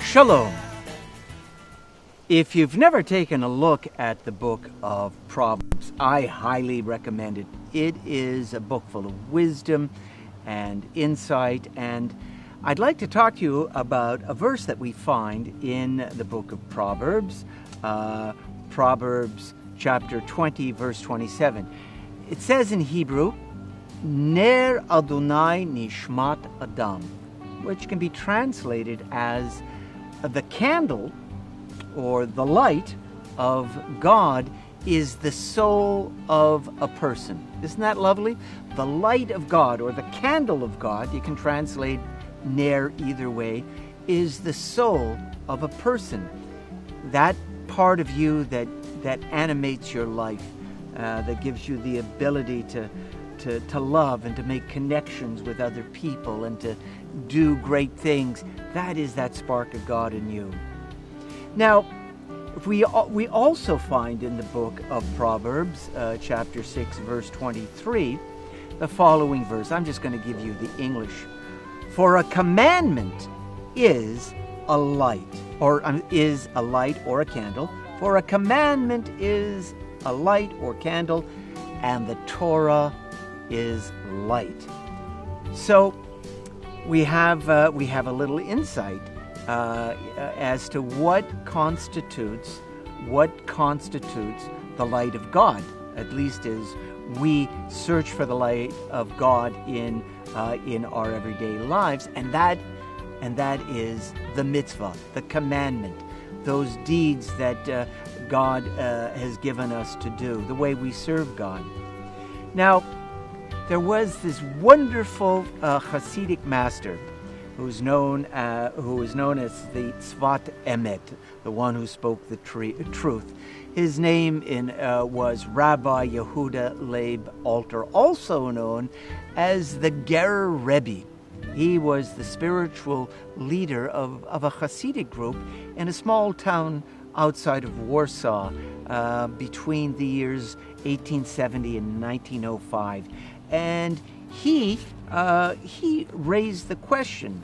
Shalom. If you've never taken a look at the book of Proverbs, I highly recommend it. It is a book full of wisdom and insight, and I'd like to talk to you about a verse that we find in the book of Proverbs, Proverbs chapter 20, verse 27. It says in Hebrew, Ner Adonai Nishmat Adam, which can be translated as the candle or the light of God is the soul of a person. Isn't that lovely? The light of God or the candle of God, you can translate Ner either way, is the soul of a person. That part of you that animates your life, that gives you the ability to love and to make connections with other people and to do great things. That is that spark of God in you. Now, we also find in the book of Proverbs, chapter 6, verse 23, the following verse. I'm just going to give you the English. For a commandment is a light, or is a light or a candle. For a commandment is a light or candle, and the Torah is light. So we have a little insight as to what constitutes the light of God, at least as we search for the light of God in our everyday lives, and that is the mitzvah, the commandment, those deeds that God has given us to do, the way we serve God. Now, there was this wonderful Hasidic master who was known as the Tzvat Emet, the one who spoke the truth. His name was Rabbi Yehuda Leib Alter, also known as the Ger Rebbe. He was the spiritual leader of a Hasidic group in a small town outside of Warsaw between the years 1870 and 1905. And he raised the question,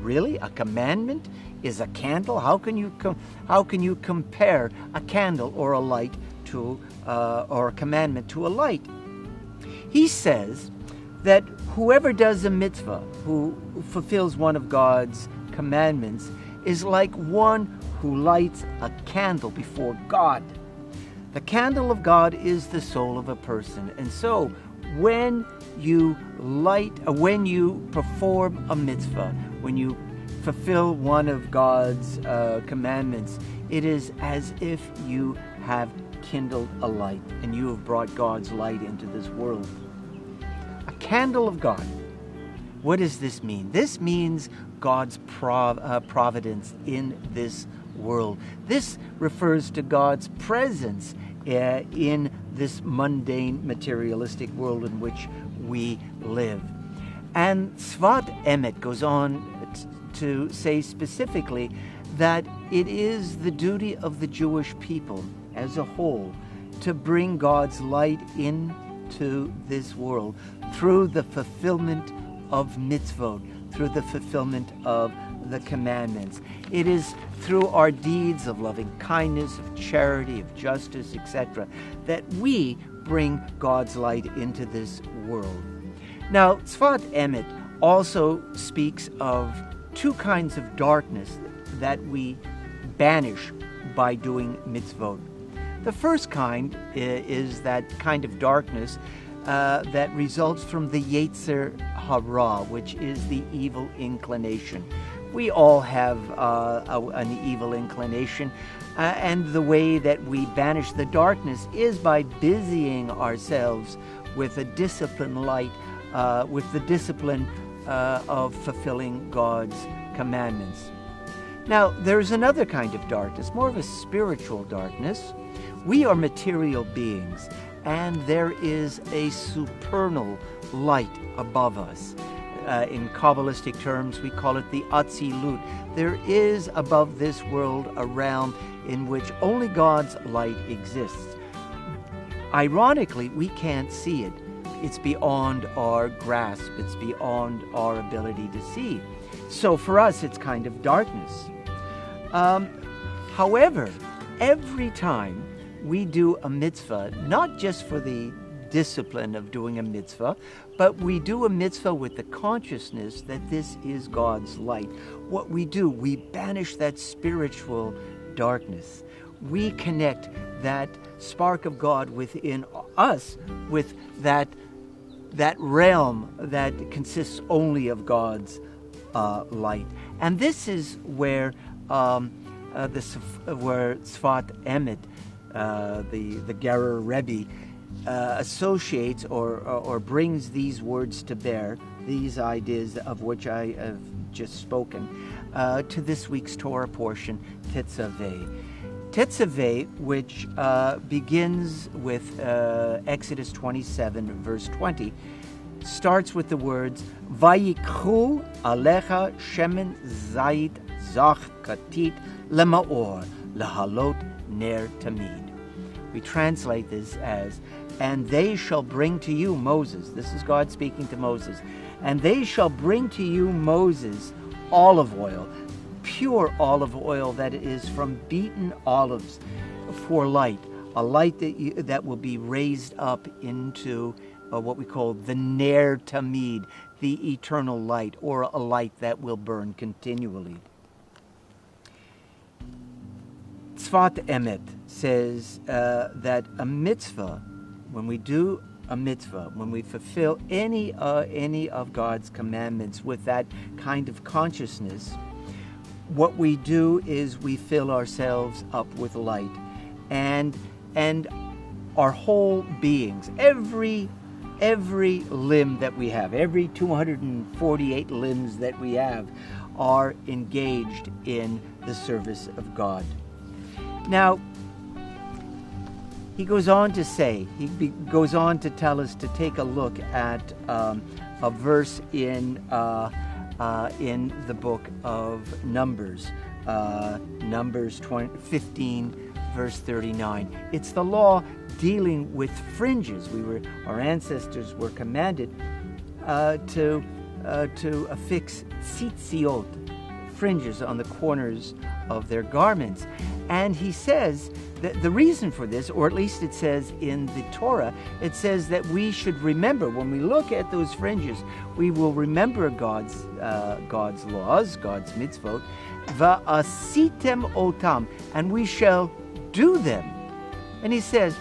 really, a commandment is a candle? How can you compare a candle or a light to or a commandment to a light? He says that whoever does a mitzvah, who fulfills one of God's commandments, is like one who lights a candle before God. The candle of God is the soul of a person, and so when you perform a mitzvah, when you fulfill one of God's commandments, it is as if you have kindled a light and you have brought God's light into this world. A candle of God. What does this mean? This means God's providence in this world. This refers to God's presence in this mundane, materialistic world in which we live. And Tzvat Emet goes on to say specifically that it is the duty of the Jewish people as a whole to bring God's light into this world through the fulfillment of mitzvot, through the fulfillment of the commandments. It is through our deeds of loving kindness, of charity, of justice, etc., that we bring God's light into this world. Now, Tzvat Emet also speaks of two kinds of darkness that we banish by doing mitzvot. The first kind is that kind of darkness that results from the Yetzer Hara, which is the evil inclination. We all have an evil inclination, and the way that we banish the darkness is by busying ourselves with a disciplined light, with the discipline of fulfilling God's commandments. Now, there's another kind of darkness, more of a spiritual darkness. We are material beings, and there is a supernal light above us. In Kabbalistic terms, we call it the Atzilut. There is above this world a realm in which only God's light exists. Ironically, we can't see it. It's beyond our grasp. It's beyond our ability to see. So for us, it's kind of darkness. However, every time we do a mitzvah, not just for the discipline of doing a mitzvah, but we do a mitzvah with the consciousness that this is God's light. What we do, we banish that spiritual darkness. We connect that spark of God within us with that realm that consists only of God's light. And this is where Sfat Emet, the Gerer Rebbe, associates or brings these words to bear, these ideas of which I have just spoken, to this week's Torah portion, T'tzaveh. T'tzaveh, which begins with Exodus 27, verse 20, starts with the words, Vayikhu alecha shemen zayit zach katit lemaor lahalot ner tamid. We translate this as, and they shall bring to you, Moses, this is God speaking to Moses, and they shall bring to you, Moses, olive oil, pure olive oil that is from beaten olives for light, a light that will be raised up into what we call the Ner Tamid, the eternal light, or a light that will burn continually. Sfat Emet says that a mitzvah, when we do a mitzvah, when we fulfill any of God's commandments with that kind of consciousness, what we do is we fill ourselves up with light, and our whole beings, every limb that we have, every 248 limbs that we have, are engaged in the service of God. Now, he goes on to say, goes on to tell us to take a look at a verse in the book of Numbers, Numbers 15, verse 39. It's the law dealing with fringes. Our ancestors were commanded to affix tzitziot, fringes on the corners of their garments. And he says that the reason for this, or at least it says in the Torah, it says that we should remember, when we look at those fringes, we will remember God's laws, God's mitzvot, va'asitem otam, and we shall do them. And he says,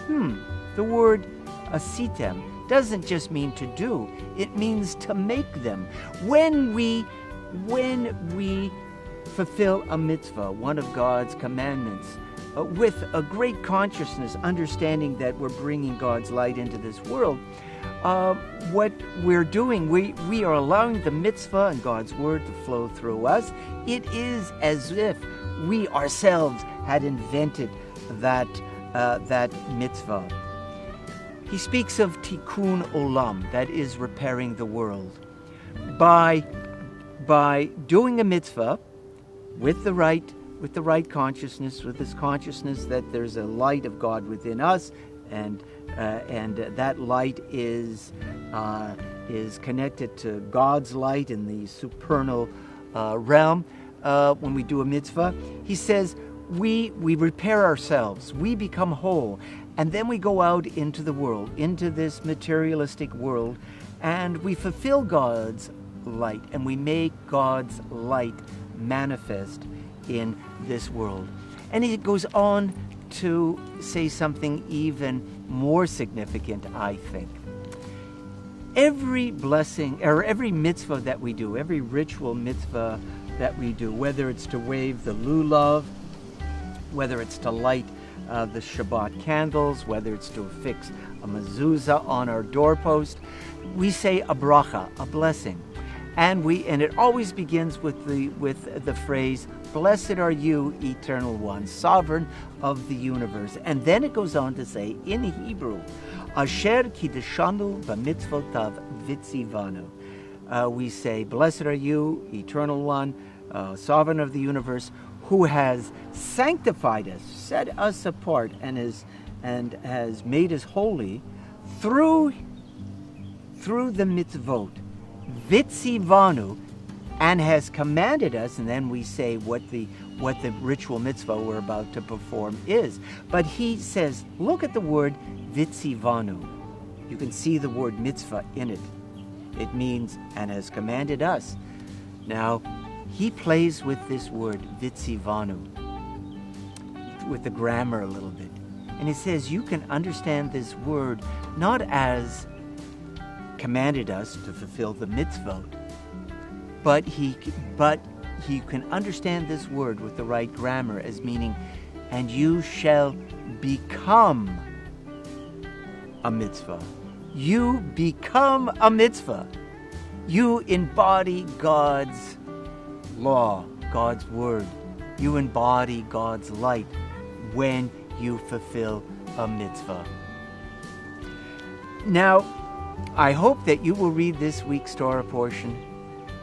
the word asitem doesn't just mean to do, it means to make them. When we fulfill a mitzvah, one of God's commandments, with a great consciousness, understanding that we're bringing God's light into this world, what we're doing, we are allowing the mitzvah and God's word to flow through us. It is as if we ourselves had invented that mitzvah. He speaks of tikkun olam, that is repairing the world. By doing a mitzvah with the right consciousness, with this consciousness that there's a light of God within us, and that light is connected to God's light in the supernal realm. When we do a mitzvah, he says we repair ourselves, we become whole, and then we go out into the world, into this materialistic world, and we fulfill God's light, and we make God's light manifest in this world. And he goes on to say something even more significant, I think. Every blessing, or every mitzvah that we do, every ritual mitzvah that we do, whether it's to wave the lulav, whether it's to light the Shabbat candles, whether it's to affix a mezuzah on our doorpost, we say a bracha, a blessing. And it always begins with the phrase, "Blessed are you, Eternal One, Sovereign of the universe." And then it goes on to say in Hebrew, "Asher kiddushanu b'mitzvotav vitzivanu." We say, "Blessed are you, Eternal One, Sovereign of the universe, who has sanctified us, set us apart, and has made us holy through the mitzvot." Vitzivanu, and has commanded us, and then we say what the ritual mitzvah we're about to perform is. But he says, look at the word vitzivanu. You can see the word mitzvah in it. It means, and has commanded us. Now, he plays with this word vitzivanu, with the grammar a little bit. And it says you can understand this word not as commanded us to fulfill the mitzvot, but you can understand this word with the right grammar as meaning, and you shall become a mitzvah. You become a mitzvah. You embody God's law, God's word. You embody God's light when you fulfill a mitzvah. Now, I hope that you will read this week's Torah portion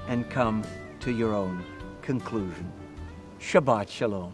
and come to your own conclusion. Shabbat Shalom.